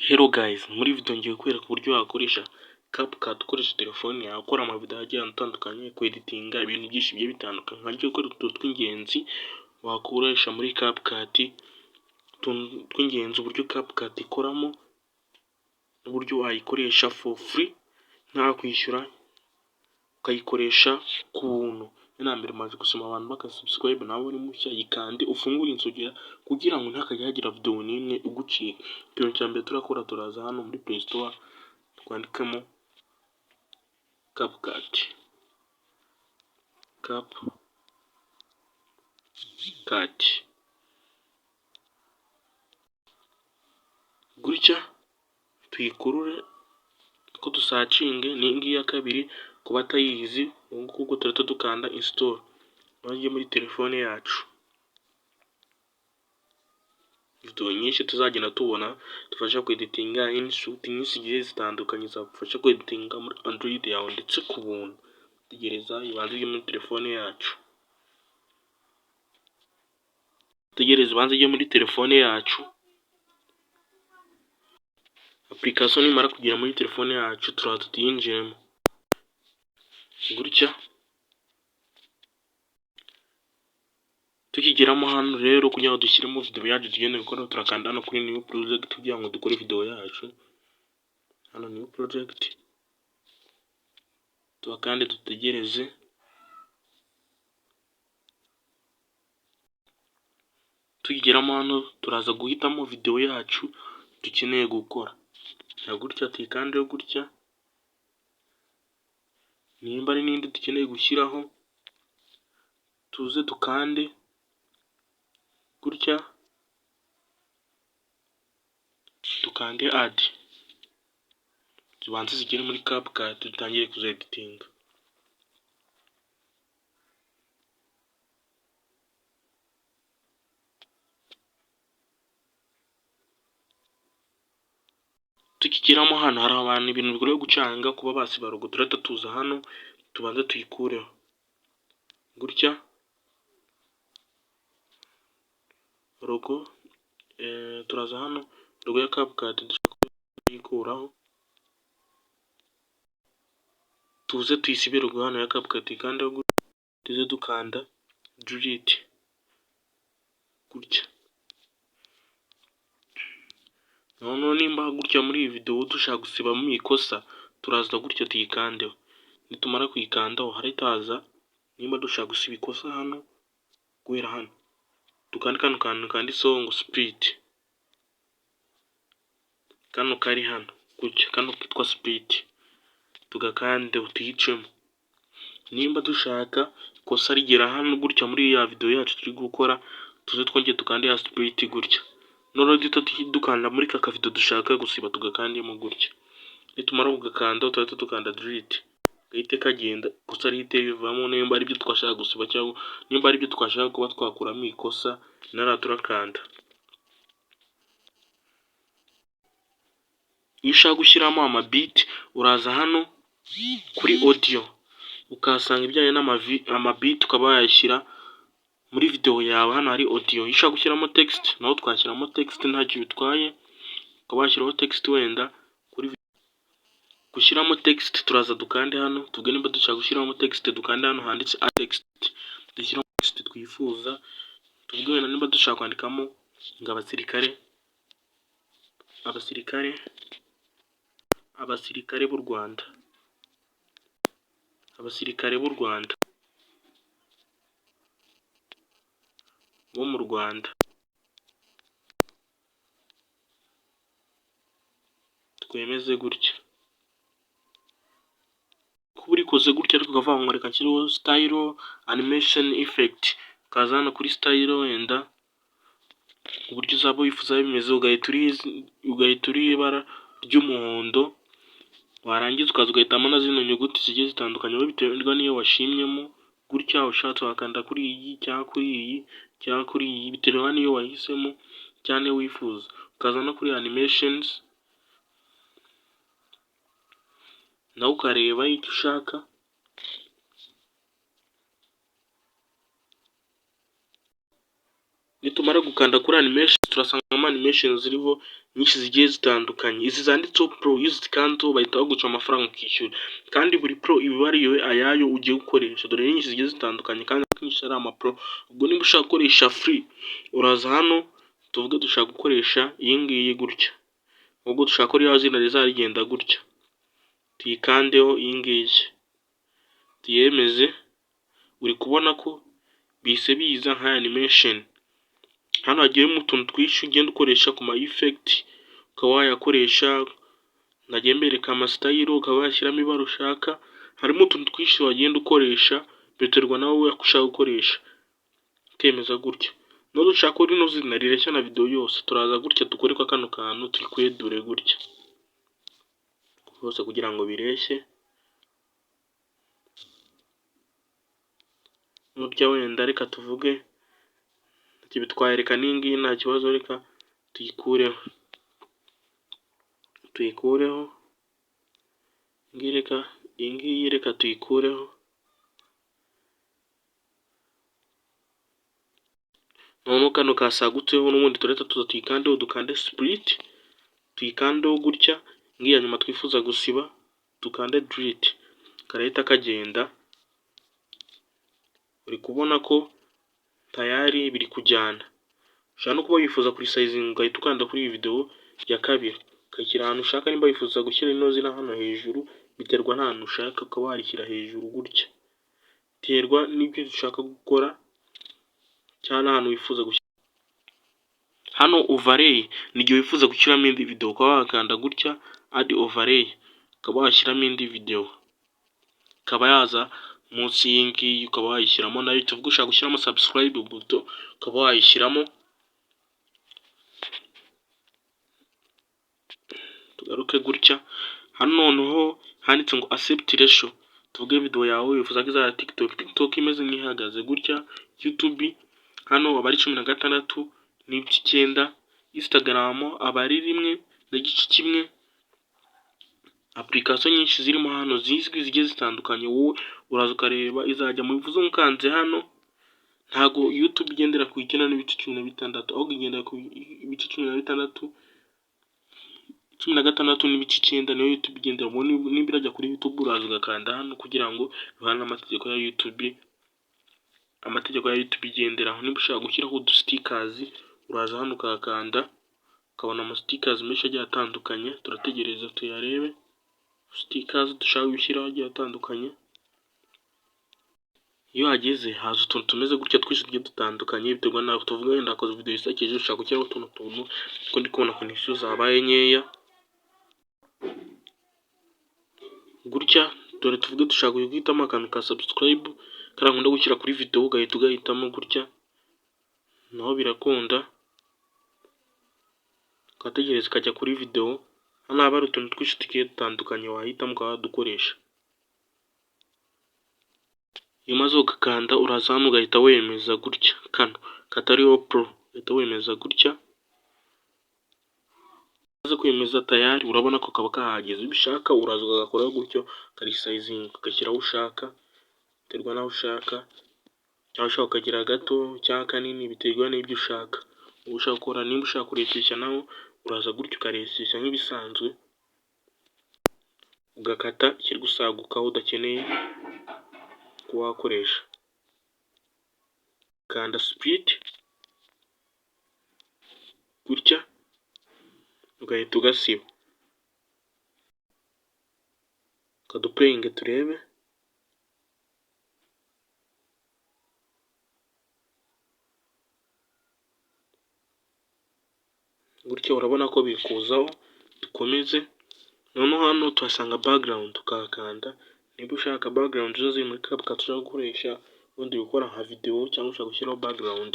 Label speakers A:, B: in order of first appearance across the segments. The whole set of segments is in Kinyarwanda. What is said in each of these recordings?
A: Hello guys, muri video ngiye kwereka uburyo wakoresha CapCut ukoresha telefone yawe, ukora amavideo agiye atandukanye, editinga ibintu byinshi bigiye bitandukanye. Ngiye kwereka utuntu tw'ingenzi wakoresha muri CapCut, tw'ingenzi uburyo CapCut ikoramo, n'uburyo wayikoresha for free nta kwishyura, ukayikoresha ku buntu. Mbere maze gusoma abantu bakasubscribe, nawe uri mushya yikande ufungure inzogera kugira ngo ntakajya hagira video n'imwe ugucika. Ikintu cya mbere turakora, turaza hano muri Play Store twandikamo CapCut. Gutya tuyikurure ko dusacinge, ni ngiyi ya kabiri ku batayizi. Ubwo turahita dukanda install bagiye muri telefone yacu. Video nyinshi tuzagenda tubona dufasha kweditinga, inshuti nyinshi zigiye zitandukanye zagufasha kweditinga muri Android yawe ndetse ku buntu. Tegereza ibanze ijye muri telefone yacu. Application nimara kugera muri telefone yacu turaza tuyinjiremo. Gutya tukigeramo hano rero, kugira ngo dushyiremo video yacu tugende gukora, turakanda hano kuri new project kugira ngo dukore video yacu. Hano new project kandi dutegereze. Tukigeramo hano turaza guhitamo video yacu dukeneye gukora. Gutya tuyikandeho gutya, nimba ari n'indi dukeneye gushyiraho tuze dukande gutya, dukande add, zibanze zigere muri CapCut dutangire kuzeditinga. Tukigeramo hano hari abantu ibintu bigore gucanga kuba basiba logo, turahita tuza hano tubanza tuyikureho gutya logo. Turaza hano logo ya CapCut dushaka kuyikuraho, tuze tuyisibe logo hano ya CapCut kandi tuze dukanda delete gutya. Noneho nimba gutya muri iyi video dushaka gusibamo ikosa, turaza gutya tuyikandeho. Nitumara kuyikandaho harahita haza, nimba dushaka gusiba ikosa hano, guhera hano dukande kano kantu kanditseho ngo split, kano kari hano gutya, kano kitwa split, tugakande tuyicemo. Nimba dushaka ikosa rigera hano gutya muri ya video yacu turi gukora, tuze twongeye dukande ya split gutya. Noneho duhita dukanda muri ka video dushaka gusiba, tugakandemo gutya. Nitumara kugakanda turahita dukanda delete, gahite kagenda gusa rihite rivamo. Nimba ari byo twashaka gusiba cyangwa nimba ari byo twashaka kuba twakuramo ikosa, nara turakanda. Iyo ushaka gushyiramo amabit, uraza hano kuri audio ukahasanga ibijyanye n'amabit, ukaba wayashyira muri video yawe. Hano hari audio. Iyo ushaka gushyiramo text, naho twashyiramo text ntacyo bitwaye, ukaba washyiraho text. Wenda kuri gushyiramo text turaza dukande hano, tubwe nimba dushaka gushyiramo text, dukande hano handitse add text, dushyiramo text twifuza. Tubwe wenda nimba dushaka kwandikamo ngo abasirikare b'u Rwanda, bo mu Rwanda, twemeze gutya. Kuba urikoze gutya ariko ukavuga ngo reka nshyiriho style animation effect, ukaza hano kuri style, wenda uburyo uzaba wifuza bimeze, ugahita uri ibara ry'umuhondo. Warangiza ukaza ugahitamo na zino nyuguti zigiye zitandukanye, biterwa n'iyo washimyemo. Gutya ushatse wakanda kuri iyi cyangwa kuri iyi, biterwa n'iyo wahisemo cyane wifuza. Ukaza no kuri animations nawe ukareba icyo ushaka. Nitumara gukanda kuri animation, turasangamo animation ziriho nyinshi zigiye zitandukanye. Izi zanditseho pro iyo uzikanzeho bahita baguca amafaranga ukishyura, kandi buri pro iba ibariwe ayayo ugiye gukoresha. Dore nyinshi zigiye zitandukanye kandi akenshi ari amapro. Ubwo niba ushaka gukoresha free uraza hano, tuvuge dushaka gukoresha iyi ngiyi gutya, ubwo dushaka ko rya zina rizagenda gutya, tuyikandeho iyi ngiyi tuyemeze. Uri kubona ko bise biza nka animation. Hano hagiyemo utuntu twinshi ugenda ukoresha ku ma effect, ukaba wayakoresha. Nagiye mbereka amasitayiro, ukaba washyiramo ibara ushaka. Harimo utuntu twinshi wagenda ukoresha biterwa nawe ushaka gukoresha, ukemeza gutya. No dushaka ko rino zina rireshya na video yose, turaza gutya dukore kwa kano kantu turikwedure gutya hose kugira ngo bireshye. Nurya wenda reka tuvuge bitwareka n'ingiyi nta kibazo, reka tuyikureho iyi reka tuyikureho. Noneho kano kasagutseho n'ubundi tureta tuza tuyikandeho, dukande split, tuyikandeho gutya. Ngiya nyuma twifuza gusiba dukande delete, karahita kagenda. Uri kubona ko tayari biri kujyana. Ushobora no kuba wifuza kuri sizing ugahita ukanda kuri iyi video ya kabiri ukayishyira ahantu ushaka. Nimba wifuza gushyira ino zina hano hejuru, biterwa n'ahantu ushaka, ukaba warishyira hejuru gutya, biterwa n'ibyo ushaka gukora cyane ahantu wifuza gushyira. Hano overlay ni igihe wifuza gushyiramo indi video, ukaba wakanda gutya add overlay, ukaba washyiramo indi video, ukaba yaza munsi y'ingiyi ukaba wayishyiramo nayo. Tuvuga ushaka gushyiramo subscribe buto, ukaba wayishyiramo. Tugaruke gutya, hano noneho handitse ngo accept ratio. Tuvuge video yawe wifuza ko izaba TikTok imeze nk'ihagaze gutya, YouTube hano aba ari 16:9, Instagram aba ari 1:1. Application nyinshi zirimo hano zizwi zigiye zitandukanye, wowe uraza ukareba izajya mu bivuze. Mukanze hano ntago YouTube igendera ku 9:16, ahubwo igendera ku 16, 16:9 niyo YouTube igendera. Nimba irajya kuri YouTube uraza ugakanda hano kugira ngo bihane amategeko ya YouTube, amategeko ya YouTube igenderaho. Nimba ushaka gushyiraho udu stickers uraza hano ukakanda, ukabona ama stickers menshi agiye atandukanye. Turategereza tuyarebe stickers dushaka gushyiraho agiye atandukanye. Iyo hageze haza utuntu tumeze gutya twinshi tugiye dutandukanye, biterwa nawe. Tuvuga wenda akoze video isakeje ushaka gushyiraho utuntu kuko ndi kubona connection zabaye nkeya gutya. Dore tuvuge dushaka guhitamo akantu ka subscribe, kariya nkunda gushyira kuri video, ugahitamo gutya, naho birakunda. Ugategereza ukajya kuri video. Hano haba hari utuntu twinshi tugiye dutandukanye wahitamo ukaba wadukoresha. Iyo umaze ugakanda uraza hano ugahita wemeza gutya, kano katariho pro ugahita wemeza gutya. Umaze kwemeza tayari urabona ko kaba kahageze. Ubishaka uraza ugakoraho gutyo ukarisizing ugashyiraho ushaka, biterwa naho ushaka, cyangwa ushaka ukagira gato cyangwa kanini, biterwa n'ibyo ushaka. Ushaka gukora, nimba ushaka kureshyeshya naho uraza gutyo ukareshyeshya nk'ibisanzwe, ugakata ikiri gusagukaho udakeneye kuba wakoresha. Kanda split gutya ugahita ugasiba, ukaduplayinge turebe. Gutya urabona ko bikuzaho. Dukomeze. Noneho hano tuhasanga background, ukahakanda. Niba ushaka background zo ziri muri CapCut ushaka gukoresha ubundi gukora nka video, cyangwa ushaka gushyiraho background,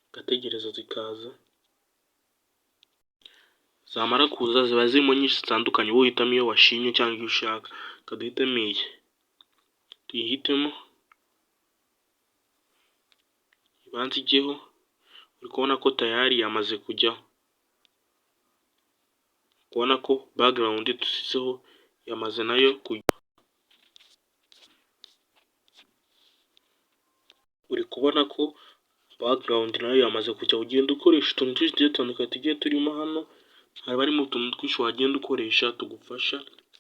A: ugategereza zikaza. Zamara kuza ziba zirimo nyinshi zitandukanye, wowe uhitamo iyo washimye cyangwa iyo ushaka. Kaduhitemo iyi, tuyihitemo ibanza ijyeho. Uri kubona ko tayari yamaze kujyaho, kubona ko background dusizeho yamaze nayo kujya. Uri kubona ko background nayo yamaze kujya ugenda ukoresha utuntu twinshi tugiye dutandukanye tugiye turimo hano, haba harimo utuntu twinshi wagenda ukoresha tugufasha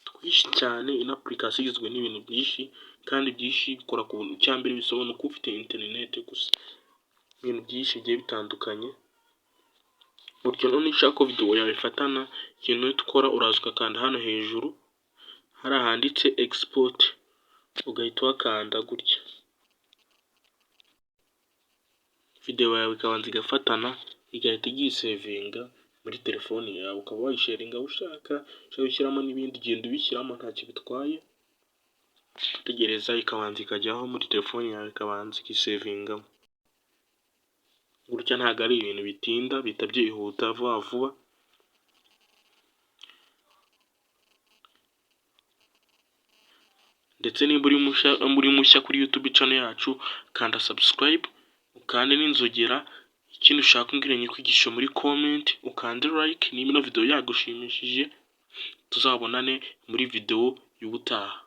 A: twinshi cyane. Ino application igizwe n'ibintu byinshi kandi byinshi bikora ku buntu. Icya mbere bisobanuka ufite internet gusa, ibintu byinshi bigiye bitandukanye. Urugero niba ushaka ko video yawe ifatana, ikintu uhita ukora uraza ugakanda hano hejuru hari handitse export, ugahita uhakanda gutya, video yawe ikabanza igafatana igahita igisevinga muri telefone yawe, ukaba wayisharinga aho ushaka ushyiramo n'ibindi genda ubishyiramo ntacyo bitwaye, utegereza ikabanza ikajyaho muri telefone yawe ikabanza igisevingamo gutya. Ntabwo ari ibintu bitinda, bihita byihuta vuba vuba. Ndetse niba uri mushya kuri YouTube channel yacu, kanda subscribe ukande n'inzogera. Ikindi ushaka umbwire nyikwigishe muri comment, ukande like niba ino video yagushimishije. Tuzabonane muri video y'ubutaha.